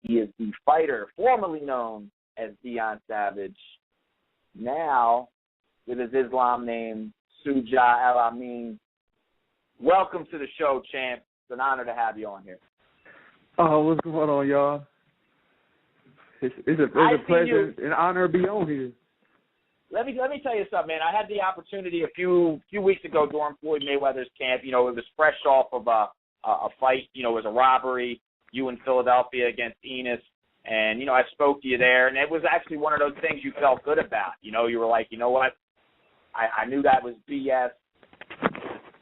He is the fighter formerly known as Deion Savage, now with his Islam name, Shujaa El Amin. Welcome to the show, champ. It's an honor to have you on here. Oh, what's going on, y'all? It's a pleasure and honor to be on here. Let me tell you something, man. I had the opportunity a few weeks ago during Floyd Mayweather's camp. You know, it was fresh off of a fight. You know, it was a robbery. You in Philadelphia against Enos. And, you know, I spoke to you there, and it was actually one of those things you felt good about. You know, you were like, you know what? I knew that was BS.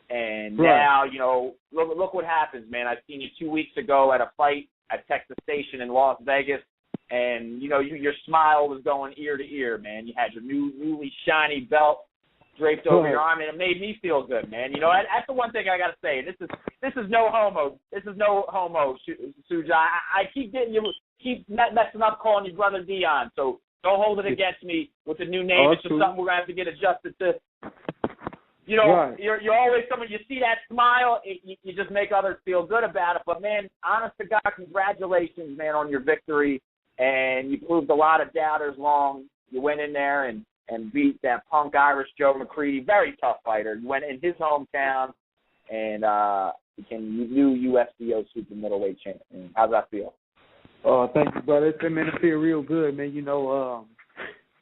And now, you know, look what happens, man. I seen you 2 weeks ago at a fight at Texas Station in Las Vegas, and, you know, your smile was going ear to ear, man. You had your newly shiny belt draped over your arm, and it made me feel good, man. You know, that's the one thing I got to say. This is no homo. This is no homo, Shujaa. I keep messing up calling you Brother Deion, so don't hold it against me with the new name. It's just something we're going to have to get adjusted to. You know, you're always someone, you see that smile, you just make others feel good about it. But, man, honest to God, congratulations, man, on your victory. And you proved a lot of doubters wrong. You went in there and beat that punk Irish Joe McCready, very tough fighter. You went in his hometown and became new USBO super middleweight champion. How's that feel? Thank you, brother. It feel real good, man. You know,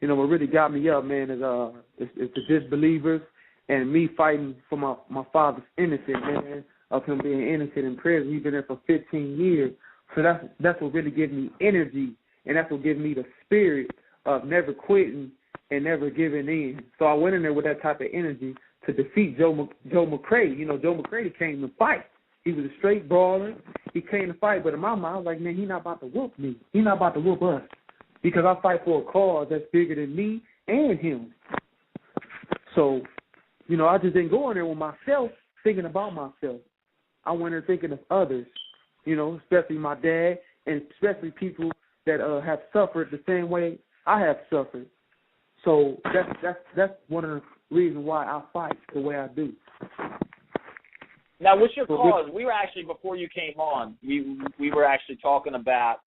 what really got me up, man, is the disbelievers. And me fighting for my father's innocence, man, of him being innocent in prison. He's been there for 15 years. So that's what really gives me energy, and that's what gives me the spirit of never quitting and never giving in. So I went in there with that type of energy to defeat Joe McCready. You know, Joe McCready came to fight. He was a straight brawler. He came to fight, but in my mind, I was like, man, he's not about to whoop me. He's not about to whoop us, because I fight for a cause that's bigger than me and him. So, you know, I just didn't go in there with myself, thinking about myself. I went in thinking of others, you know, especially my dad, and especially people that have suffered the same way I have suffered. So that's one of the reasons why I fight the way I do. Now, what's your cause? We were actually, before you came on, we were actually talking about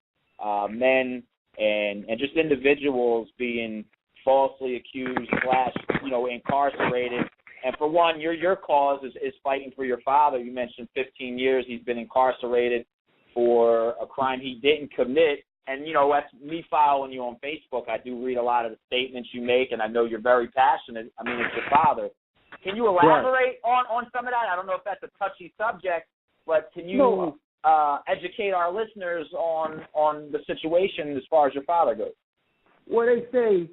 men and just individuals being falsely accused / incarcerated. And for one, your cause is fighting for your father. You mentioned 15 years he's been incarcerated for a crime he didn't commit. And, you know, that's me following you on Facebook. I do read a lot of the statements you make, and I know you're very passionate. I mean, it's your father. Can you elaborate on some of that? I don't know if that's a touchy subject, but can you educate our listeners on the situation as far as your father goes? Well, they say,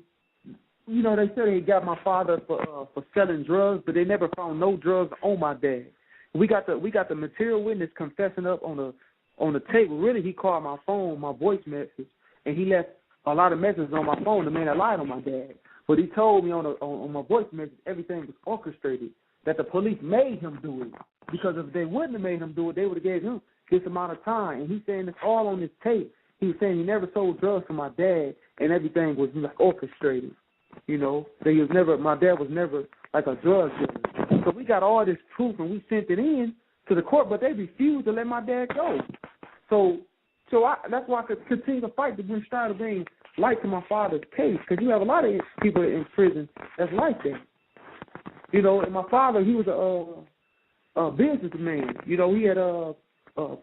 you know, they said they got my father for selling drugs, but they never found no drugs on my dad. We got the material witness confessing up on the table. Really, he called my phone, my voice message, and he left a lot of messages on my phone. The man that lied on my dad, but he told me on my voice message everything was orchestrated. That the police made him do it, because if they wouldn't have made him do it, they would have gave him this amount of time. And he's saying it's all on his tape. He was saying he never sold drugs to my dad, and everything was like orchestrated. You know, my dad was never like a drug dealer. So we got all this proof, and we sent it in to the court, but they refused to let my dad go. So that's why I could continue to fight to try to bring light to my father's case, because you have a lot of people in prison that's like that. You know, and my father, he was a businessman. You know, he had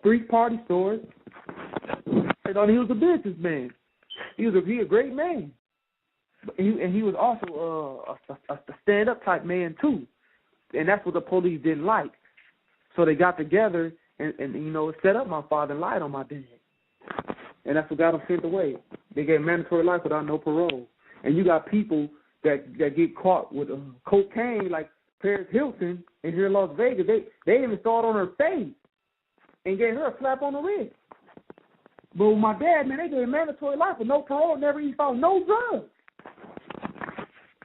3 party stores, and he was a businessman. He was a great man. And he was also a stand-up type man, too. And that's what the police didn't like. So they got together and you know, set up my father and lied on my dad. And that's what got him sent away. They gave mandatory life without no parole. And you got people that get caught with cocaine, like Paris Hilton in here in Las Vegas. They even saw it on her face and gave her a slap on the wrist. But with my dad, man, they gave mandatory life with no parole, never even found no drugs.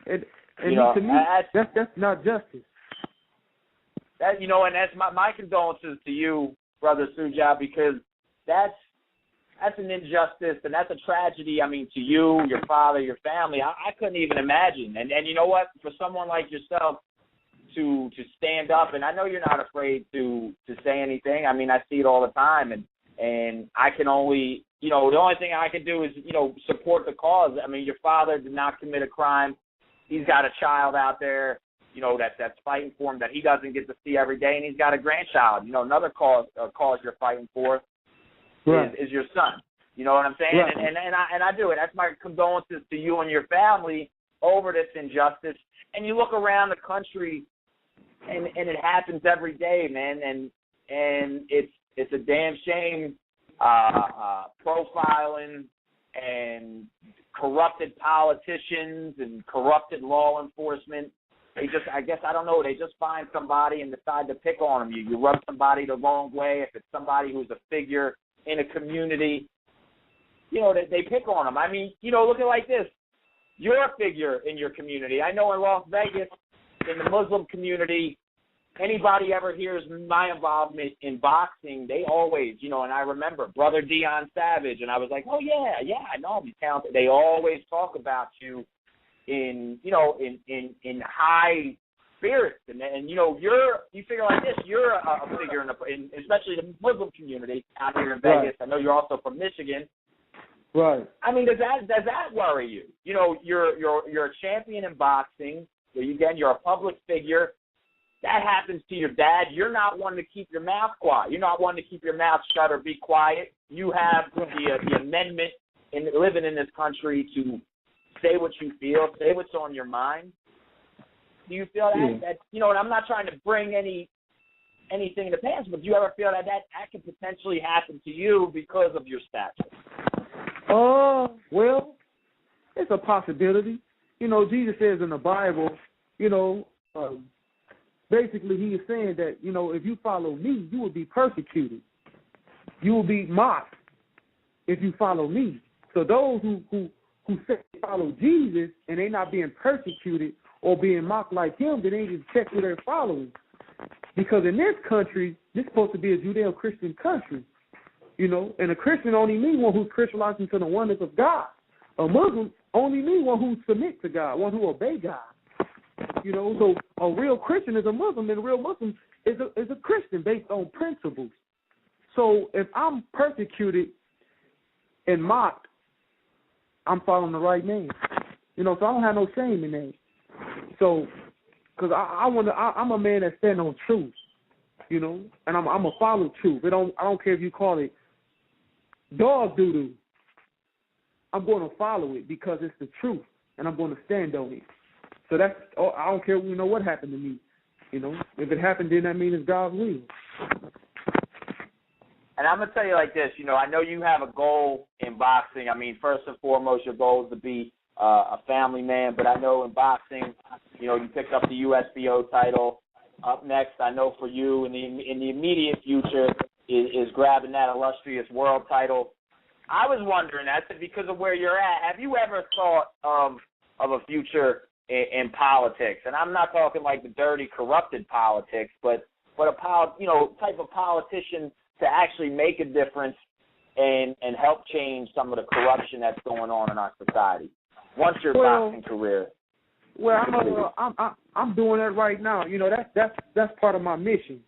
And you know, to me, that's not justice. That, you know, and that's my condolences to you, Brother Shujaa, because that's an injustice and that's a tragedy. I mean, to you, your father, your family, I couldn't even imagine. And you know what? For someone like yourself to stand up, and I know you're not afraid to say anything. I mean, I see it all the time, and And I can only, the only thing I can do is, support the cause. I mean, your father did not commit a crime. He's got a child out there, that's fighting for him that he doesn't get to see every day, and he's got a grandchild. Another cause you're fighting for is your son. You know what I'm saying? Right. And I do it. That's my condolences to you and your family over this injustice. And you look around the country, and it happens every day, man. And it's a damn shame. Profiling and corrupted politicians and corrupted law enforcement. They just find somebody and decide to pick on them. You rub somebody the wrong way. If it's somebody who's a figure in a community, they pick on them. I mean, look at it like this. You're a figure in your community. I know in Las Vegas, in the Muslim community, anybody ever hears my involvement in boxing, they always, and I remember Brother Deion Savage, and I was like, oh, yeah, I know him. He's talented. They always talk about you in high spirits. And you figure like this, you're a figure in especially the Muslim community out here in Vegas. Right. I know you're also from Michigan. Right. I mean, does that worry you? You're a champion in boxing. You're a public figure. That happens to your dad. You're not one to keep your mouth quiet. You're not one to keep your mouth shut or be quiet. You have the amendment in living in this country to say what you feel, say what's on your mind. Do you feel that and I'm not trying to bring anything to pass, but do you ever feel that could potentially happen to you because of your stature? Well, it's a possibility. Jesus says in the Bible, basically, he is saying that, if you follow me, you will be persecuted. You will be mocked if you follow me. So those who say they follow Jesus and they're not being persecuted or being mocked like him, then they need to check who they're following. Because in this country, this is supposed to be a Judeo-Christian country, and a Christian only means one who's Christianized into the oneness of God. A Muslim only means one who submits to God, one who obeys God. So a real Christian is a Muslim, and a real Muslim is a Christian based on principles. So if I'm persecuted and mocked, I'm following the right man. So I don't have no shame in that. So, because I'm a man that stands on truth, and I'm a follow truth. I don't care if you call it dog doo-doo. I'm going to follow it because it's the truth, and I'm going to stand on it. So I don't care, what happened to me. If it happened, then that means it's God's will. And I'm going to tell you like this, I know you have a goal in boxing. I mean, first and foremost, your goal is to be a family man. But I know in boxing, you picked up the USBO title. Up next, I know for you in the immediate future is grabbing that illustrious world title. I was wondering, that's because of where you're at. Have you ever thought of a future in politics? And I'm not talking like the dirty, corrupted politics, but a type of politician to actually make a difference and help change some of the corruption that's going on in our society once your boxing career. Well, I'm doing that right now. That's part of my mission.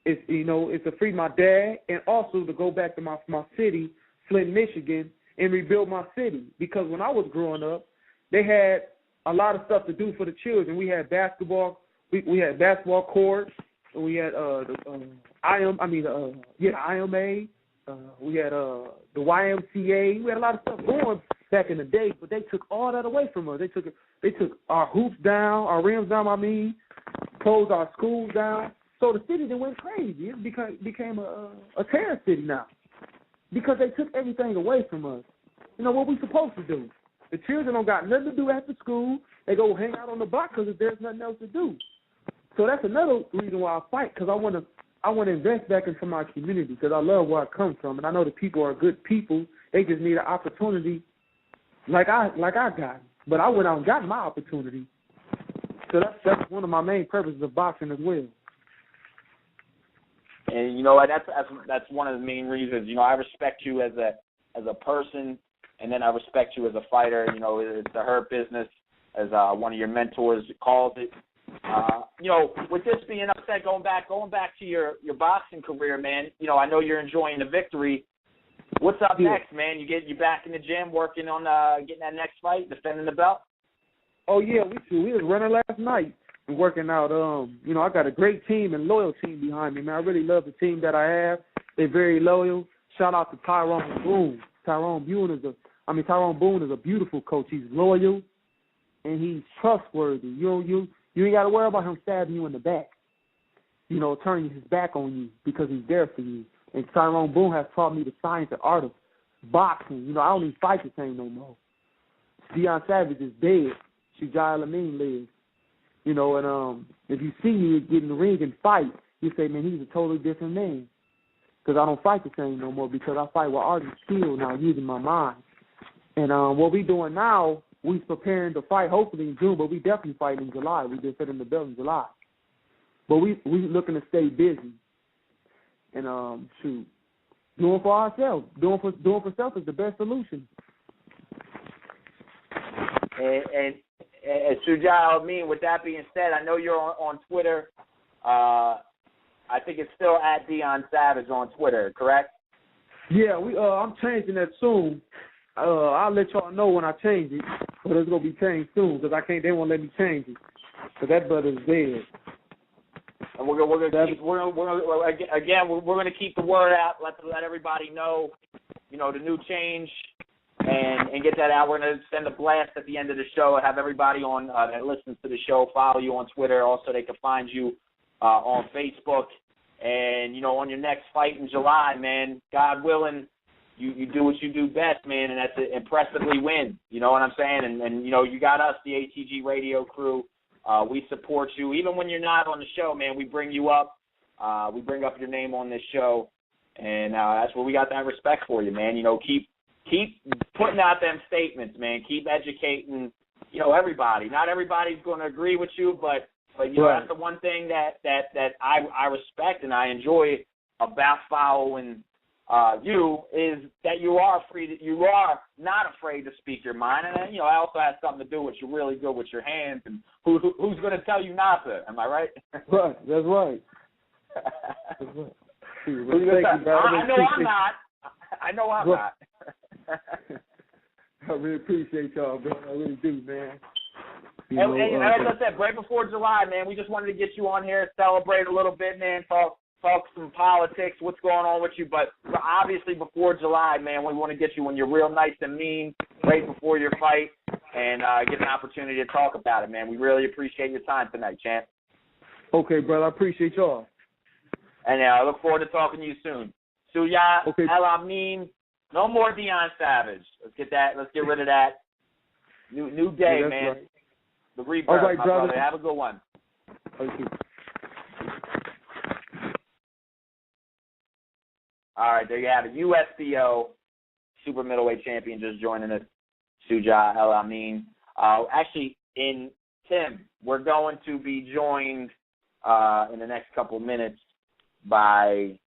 It's to free my dad and also to go back to my city, Flint, Michigan, and rebuild my city. Because when I was growing up, they had a lot of stuff to do for the children. We had basketball. We had basketball courts. We had IMA. We had the YMCA. We had a lot of stuff going back in the day, but they took all that away from us. They took our hoops down, our rims down. Closed our schools down. So the city then went crazy. It became a terror city now because they took everything away from us. What we supposed to do? The children don't got nothing to do after school. They go hang out on the block because there's nothing else to do. So that's another reason why I fight, because I want to invest back into my community because I love where I come from, and I know the people are good people. They just need an opportunity like I got. But I went out and got my opportunity. So that's one of my main purposes of boxing as well. And that's one of the main reasons. I respect you as a person, and then I respect you as a fighter. It's the hurt business, as one of your mentors calls it. With this being upset, going back to your boxing career, man. I know you're enjoying the victory. What's up next, man? You back in the gym working on getting that next fight, defending the belt? Oh yeah, we was running last night and working out. I got a great team and loyal team behind me, man. I really love the team that I have. They're very loyal. Shout out to Tyrone Boone. Tyrone Boone is a beautiful coach. He's loyal and he's trustworthy. You ain't got to worry about him stabbing you in the back, turning his back on you because he's there for you. And Tyrone Boone has taught me the science and art of boxing. I don't even fight the same no more. Deion Savage is dead. Shujaa El Amin lives. And if you see me get in the ring and fight, you say, man, he's a totally different man. Because I don't fight the same no more because I fight with art and skill now, using my mind. And what we doing now, we're preparing to fight hopefully in June, but we definitely fight in July. We just fit in the belt in July. But we looking to stay busy and doing for ourselves. Doing for self is the best solution. And Shujaa El Amin, with that being said, I know you're on Twitter. I think it's still at Deion Savage on Twitter, correct? Yeah, I'm changing that soon. I'll let y'all know when I change it, but it's gonna be changed soon because they won't let me change it. So that brother's dead. And we're gonna keep the word out, let everybody know, the new change, and get that out. We're gonna send a blast at the end of the show, have everybody on that listens to the show follow you on Twitter. Also, they can find you on Facebook, and on your next fight in July, man. God willing, you do what you do best, man, and that's to impressively win. You know what I'm saying? And you got us, the ATG Radio crew. We support you. Even when you're not on the show, man, we bring you up. We bring up your name on this show. And that's where we got that respect for you, man. Keep putting out them statements, man. Keep educating, everybody. Not everybody's going to agree with you, but right. That's the one thing that I respect and I enjoy about following you is that you are not afraid to speak your mind, and it also has something to do with you're really good with your hands, and who's going to tell you not to? Am I right? Right, that's right. That's right. I know I'm not. I know I'm not. I really appreciate y'all, bro. I really do, man. And as I said, right before July, man, we just wanted to get you on here, celebrate a little bit, man, talk some politics, what's going on with you. But obviously before July, man, we want to get you when you're real nice and mean right before your fight and get an opportunity to talk about it, man. We really appreciate your time tonight, champ. Okay, brother. I appreciate y'all. And I look forward to talking to you soon. Shujaa El Amin, no more Deion Savage. Let's get rid of that. New day, man. Right. The rebirth, all right, my brother. Have a good one. Thank you. All right, there you have it. USBO super middleweight champion just joining us, Shujaa El Amin. Actually, Tim, we're going to be joined in the next couple of minutes by